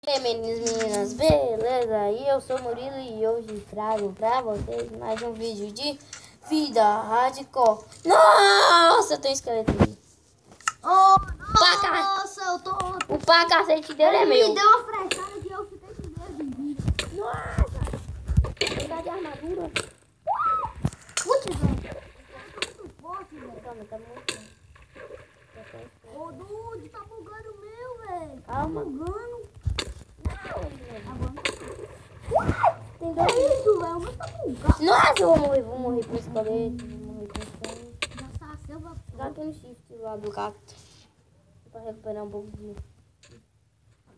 E aí, meninas, beleza? E eu sou o Murilo e hoje trago pra vocês mais um vídeo de vida hardcore. Nossa, tem um esqueleto aqui. Oh, Paca. nossa, eu tô... O pacacete dele é meu. Me deu uma frechada que eu fiquei com medo de vida. Nossa! Ele tá de armadura. Putz, velho. Tá muito forte, velho. Calma, tá muito. Ô, Dude, tá bugando o meu, velho. Calma. Tá bugando. Tem Que dois. isso, velho? O meu tá bugando. Nossa, eu vou morrer pro esqueleto. Vou morrer pro esqueleto. Já tá selva. Dá aquele shift lá do gato. Pra recuperar um pouco de...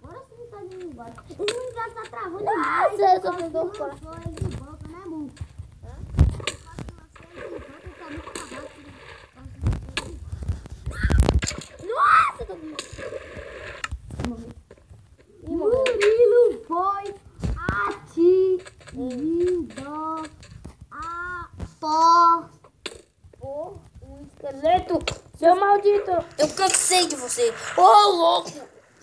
Agora sim tá indo embora. Esse menino já tá travando Nossa, demais. eu só fiz dois Ele corações. lançou ele de volta, né, Mu? Hã? Nossa, tô com medo. Ih, morreu. Murilo foi atingido a pó. Pô, um esqueleto. Seu maldito. Eu cansei de você. Ô, louco.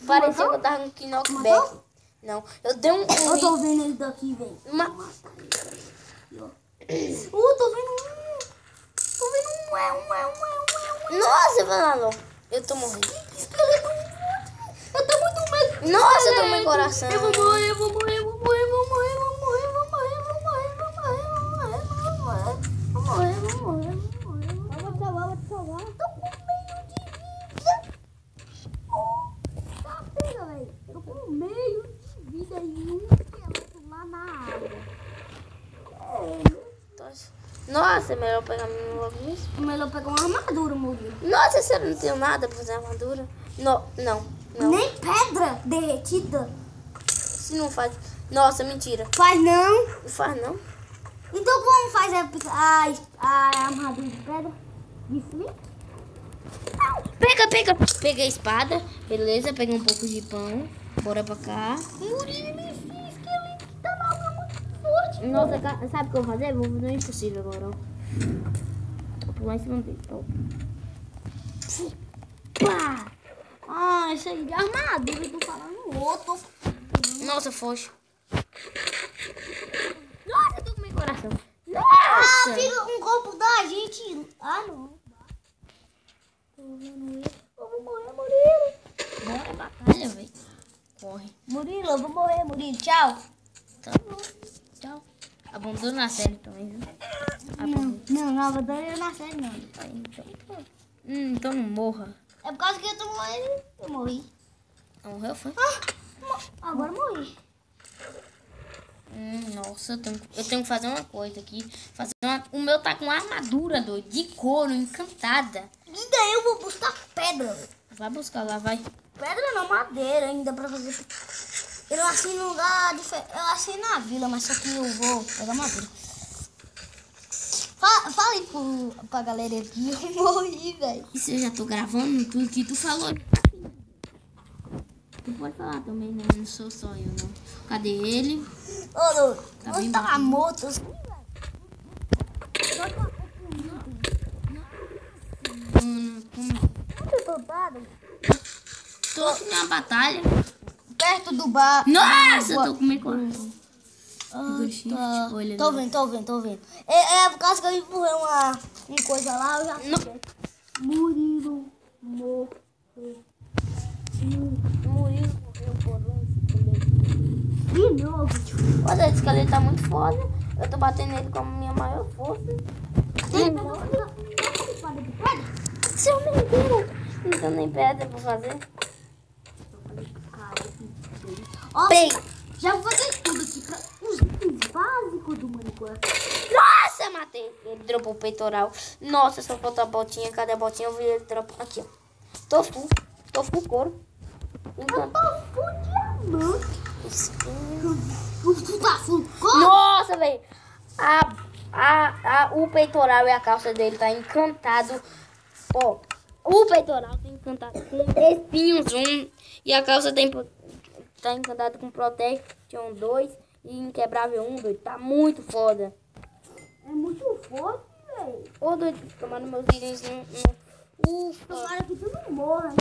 Parecia que eu tava no knockback. Não, eu dei um... Eu tô vendo ele daqui, velho. Uma... Tô vendo um. Tô vendo um. Nossa, Vanalo. Eu tô morrendo. Esqueleto muito. Eu tô muito medo. Nossa, eu tô meu coração. Eu vou morrer, eu vou morrer. Vou te salvar. Tô com meio de vida. Tá, pega, velho. Tô com meio de vida e um esqueleto lá na água. Nossa, é melhor pegar logo isso. Melhor pegar uma armadura, Murilo. Nossa, você não tem nada pra fazer armadura? Não. Nem pedra derretida. Se não faz... Nossa, mentira. Faz não. Não faz, não? Então como faz a armadura de pedra? De flint? Pega. Peguei a espada. Beleza, peguei um pouco de pão. Bora pra cá. Murilo, esse esqueleto que tá na água muito forte. Nossa, sabe o que eu vou fazer? Vou fazer o impossível agora, ó. Vou pular em cima dele, ó. Pá! Ah, esse aí de armadura, eu tô falando outro. Nossa, foge. Nossa, eu tô com meu coração. Ah, Nossa! fica com o corpo da gente. Ah, não. Tô vendo ele. Eu vou morrer, Murilo. Bora, batalha, velho. Corre. Murilo, eu vou morrer, Murilo. Tchau. Tá bom. Tchau. Abandona a série também, viu? Não abandono na série, não. Então não morra. É por causa que eu tô morrendo. Eu morri. Não morreu, foi? Agora eu morri. Nossa, eu tenho que fazer uma coisa aqui. O meu tá com armadura, doido, de couro, encantada. E daí eu vou buscar pedra. Vai buscar lá, vai. Pedra não, madeira ainda pra fazer. Eu nasci num lugar diferente. Eu nasci na vila, mas só que eu vou pegar madeira. Fala aí pra galera que eu morri, velho. Isso eu já tô gravando tudo que tu falou. Tu pode falar também, né? Não sou só eu, não. Cadê ele? Ô, Lu, Tá você bem tá bacana. morto. Tô aqui na batalha. Perto do bar. Nossa, eu tô com meu coração. Tá. Olha Tô ali. vendo. É por causa que eu empurrei uma coisa lá, eu já sei. Murilo morreu. Murilo morreu por um esqueleto. De novo. Olha, esse esqueleto tá muito foda. Eu tô batendo nele com a minha maior força. Seu menino! Não tem nem pedra pra fazer. Ó, Pega! já vou fazer tudo aqui pra os itens básicos do Minecraft. Nossa, matei! Ele dropou o peitoral. Nossa, só falta a botinha. Cadê a botinha? Eu vi ele dropar. Aqui, ó. Tô full couro. Eu Então, tô full diamante. Tu tá full couro? nossa, velho! O peitoral e a calça dele tá encantado. Ó, o peitoral tá encantado com espinhos 1. E a calça tá encantada com Protection 2 e Inquebrável 1, doido. Tá muito foda. É muito forte, velho. Ô, doido, tomando meus itens no... Ufa. Tomara que tu não morra, né?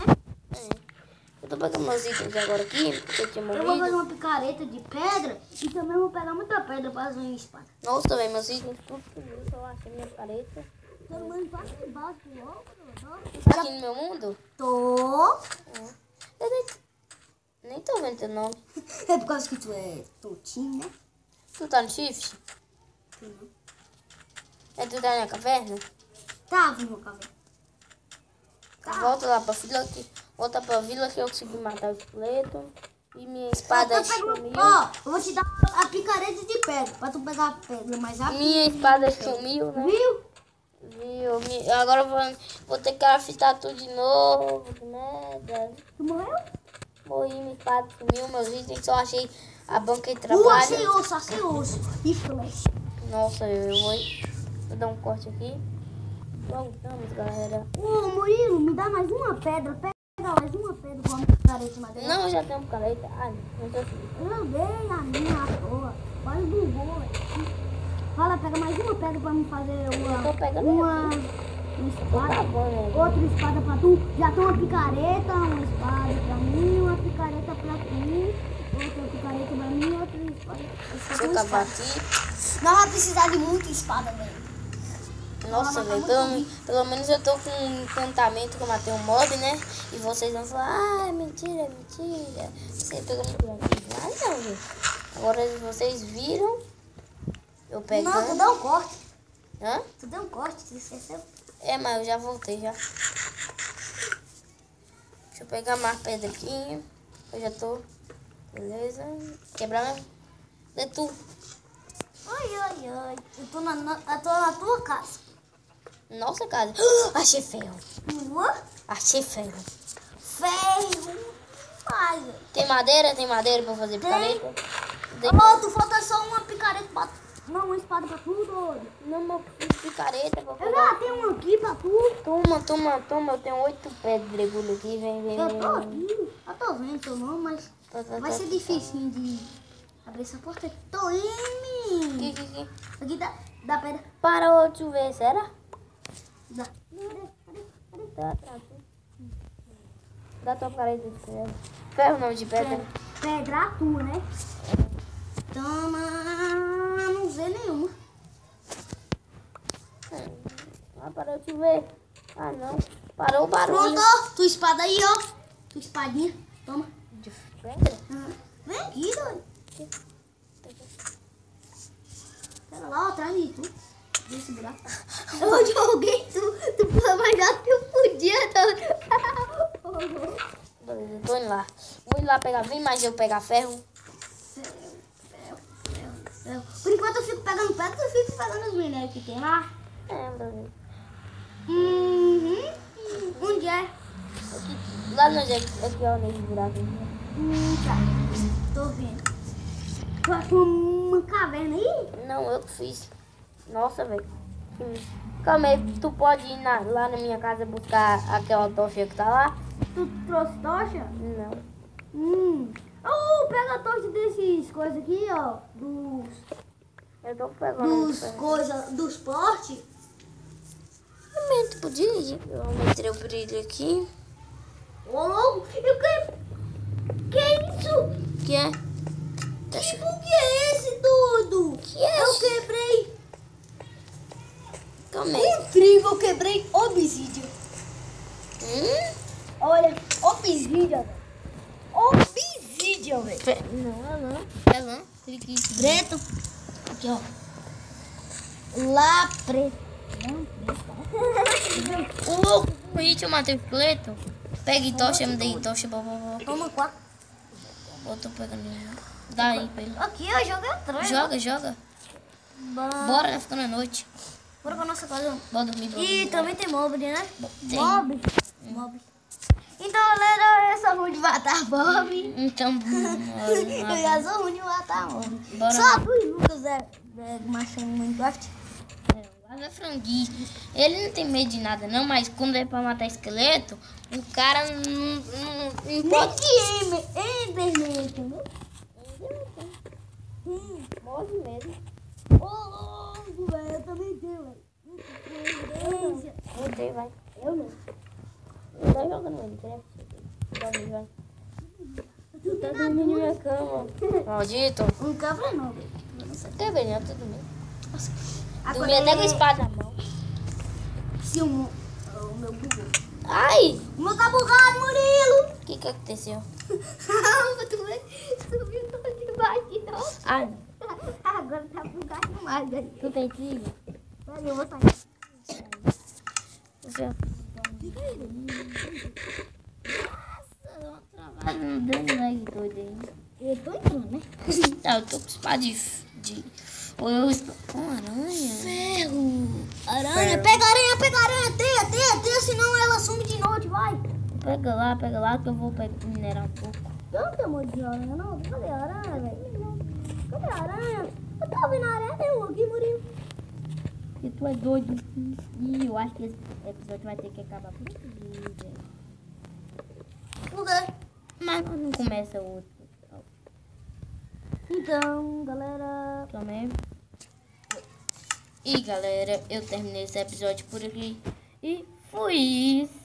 Eu tô pegando meus itens agora aqui, porque eu tinha Eu vou fazer morrido. uma picareta de pedra e também vou pegar muita pedra para fazer uma espada. Nossa, também, meus itens tudo sumiu, só achei minha careta. Todo mundo passa embaixo logo. Tá aqui no meu mundo? Tô. Eu nem tô vendo teu nome. É por causa que tu é tontinho, né? Tu tá no shift? É tu tá na caverna? Tava no cabelo. Volta lá pra vila que. Volta pra vila que eu consegui matar o esqueleto. E minha espada sumiu. Ó, eu vou te dar a picareta de pedra pra tu pegar a pedra mais rápido. Minha espada sumiu, né? Viu? Viu? Agora eu vou ter que craftar tudo de novo. Que merda. Tu morreu? Morri, minha espada sumiu, meus itens, só achei a banca de Achei trabalho. osso. E flecha. Nossa, eu vou dar um corte aqui. Voltamos, galera. Ô, Murilo, me dá mais uma pedra. Pega mais uma pedra com a picareta de madeira. Não, eu já tenho um caneta. Ai, não tô aqui. Eu dei a minha à toa. Quase bugou, velho. Fala, pega mais uma pedra pra me fazer Eu tô pegando uma Tá espada. bom, né? Outra espada pra tu. Já tem uma picareta, uma espada pra mim, uma picareta pra tu. Outra picareta pra mim, outra espada. Deixa eu cavar aqui. Nós vamos precisar de muita espada, velho. Nossa, velho, pelo menos eu tô com um encantamento que eu matei um mob, né? E vocês vão falar, ah, mentira, mentira. Você pegou muito grande. Ah, não, gente. Agora vocês viram eu pegando. Não, tu deu um corte. Hã? Tu deu um corte, tu esqueceu? É, mas eu já voltei já. Deixa eu pegar mais pedra aqui. Eu já tô. Beleza. Quebrar mesmo. É tu. Ai. Eu tô na tua casa. Nossa, cara. Achei ferro. Tua? Achei ferro. Ferro. Ai, Tem madeira? Tem madeira pra fazer picareta? Ô, tu falta só uma picareta pra... Não, uma espada pra tu, doido. Não, mas eu fiz picareta pra Eu fazer. já tenho uma aqui pra tu. Toma. Eu tenho 8 pés de dregulho aqui. Vem. Eu tô aqui. Eu tô vendo teu nome, mas vai ser difícil de abrir essa porta. Tô indo. Aqui. Aqui dá pedra. Parou de chover, será? Dá. Tá atrás. Dá tua picareta de ferro. Ferro não, de pedra. Pedra tua, né? Toma. Não vê nenhuma. Ah, parou de chover. Ah, não. Parou o barulho. Pronto, ó. Tua espada aí, ó. Tua espadinha. Toma. De pedra? Vem aqui, doido. Pera lá, ó, atrás de tu. Desse buraco. Eu joguei tu pula mais rápido que eu podia, doido. Beleza, eu tô indo lá. Vou ir lá pegar. Vem mais eu pegar ferro. Por enquanto eu fico pegando pedra, eu fico pegando os minérios que tem lá. Beleza. Onde é? Aqui, lá no jeito. Aqui, ó, nesse buraco. Tá. Tô vendo. Tu achou uma caverna aí? Não, eu que fiz. Nossa, velho. Calma aí, tu pode ir lá na minha casa buscar aquela tocha que tá lá? Tu trouxe tocha? Não. Pega a tocha desses coisas aqui, ó. Eu tô pegando. Dos portes. Realmente, podia ir. Eu aumentei o brilho aqui. Ô, que é isso? Que é? Que bug é esse, Dudu? Que é Eu esse? quebrei. Calma aí. Incrível, eu quebrei obsidian. Olha, obsidian. Obsidian, velho. É lã. Clique aqui. Preto. Aqui, ó. Lá preto. Ô, louco. Eu matei o esqueleto. Pegue tocha, me dei tocha. Toma 4. Eu tô pegando. Dá aí pra ele. Aqui, ó, joga atrás. Joga. Bora, tá ficando a noite. Bora pra nossa casa. Bora dormir. E também tem mob, né? Tem. Mob. Então, galera, eu sou ruim de matar mob. Então, Eu já sou ruim de matar mob. Bora Só lá. tu e Lucas é machão no Minecraft. É franguinho. Ele não tem medo de nada não, mas quando é pra matar esqueleto, o cara não pode. Enderman, entendeu? Morre mesmo. Ô, velho, eu também tenho, velho. Eu tenho, vai. Eu não. Tá jogando ele, vai. Maldito. Um cabra não, velho. Quer ver, né? Tudo bem. Agora Dormi até com a espada na mão. Se o meu bugou. Ai! O meu tá bugado, Murilo. O que aconteceu? Tu vê? Subiu todo debaixo de novo. Ai, Agora tá bugado demais, velho. tu tem trilha? Peraí, eu vou sair. Você... Nossa, não deu lag doido aí. Eu tô entrando, né? Tá, eu tô com espada de... Ou eu com aranha. Ferro. Aranha. Pega aranha, pega aranha. Teia, senão ela some de noite, vai. Pega lá que eu vou minerar um pouco. Eu não tenho monte de aranha, não. Cadê a aranha, velho? Cadê a aranha? Eu tô vendo a aranha, tem um aqui, Murilo. E tu é doido. E eu acho que esse episódio vai ter que acabar por aqui, velho. Por quê? Mas não começa outro. Então, galera... Também. E galera, eu terminei esse episódio por aqui. E foi isso.